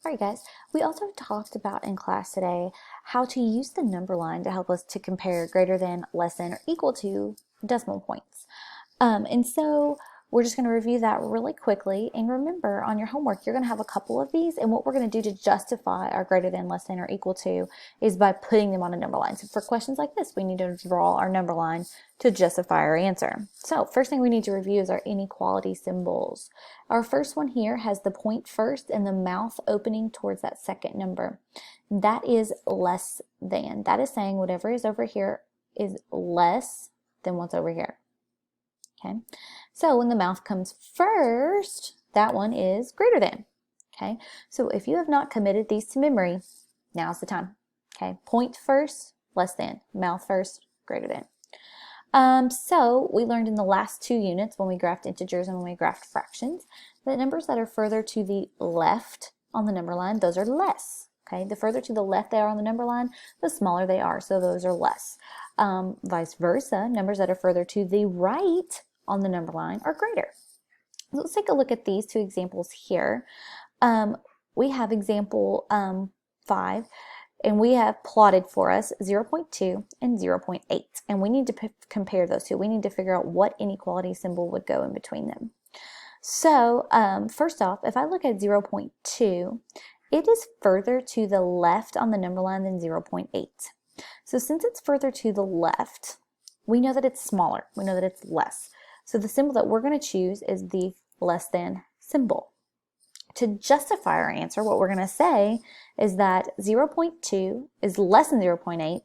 All right, guys, we also talked about in class today how to use the number line to help us to compare greater than, less than, or equal to decimal points. And so we're just going to review that really quickly. And remember, on your homework, you're going to have a couple of these. And what we're going to do to justify our greater than, less than, or equal to is by putting them on a number line. So for questions like this, we need to draw our number line to justify our answer. So first thing we need to review is our inequality symbols. Our first one here has the point first and the mouth opening towards that second number. That is less than. That is saying whatever is over here is less than what's over here. Okay, so when the mouth comes first, that one is greater than. Okay, so if you have not committed these to memory, now's the time. Okay, point first, less than, mouth first, greater than. So we learned in the last two units when we graphed integers and when we graphed fractions that numbers that are further to the left on the number line, those are less. Okay, the further to the left they are on the number line, the smaller they are, so those are less. Vice versa, numbers that are further to the right on the number line are greater. So let's take a look at these two examples here. We have example 5, and we have plotted for us 0.2 and 0.8, and we need to compare those two. We need to figure out what inequality symbol would go in between them. So first off, if I look at 0.2, it is further to the left on the number line than 0.8. So since it's further to the left, we know that it's smaller. We know that it's less. So the symbol that we're going to choose is the less than symbol. To justify our answer, what we're going to say is that 0.2 is less than 0.8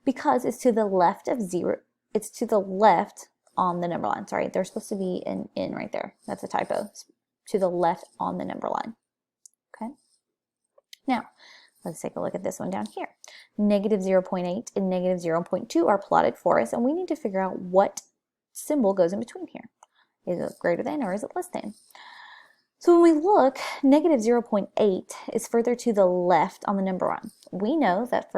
because it's to the left of 0. It's to the left on the number line. Sorry, there's supposed to be an N right there. That's a typo. It's to the left on the number line. Okay. Now, let's take a look at this one down here. Negative 0.8 and negative 0.2 are plotted for us, and we need to figure out what symbol goes in between here. Is it greater than or is it less than? So when we look, negative 0.8 is further to the left on the number line. We know that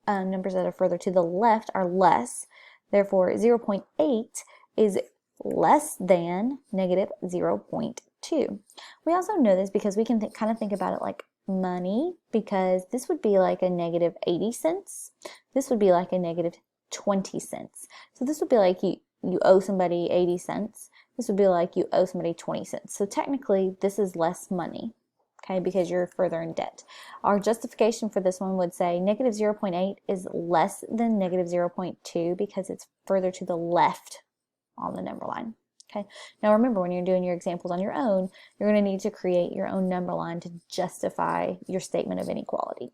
numbers that are further to the left are less. Therefore, 0.8 is less than negative 0.2. We also know this because we can kind of think about it like money, because this would be like a negative 80 cents. This would be like a negative 20 cents. So this would be like you owe somebody 80 cents. This would be like you owe somebody 20 cents. So technically, this is less money, okay, because you're further in debt. Our justification for this one would say negative 0.8 is less than negative 0.2 because it's further to the left on the number line. Okay. Now remember, when you're doing your examples on your own, you're going to need to create your own number line to justify your statement of inequality.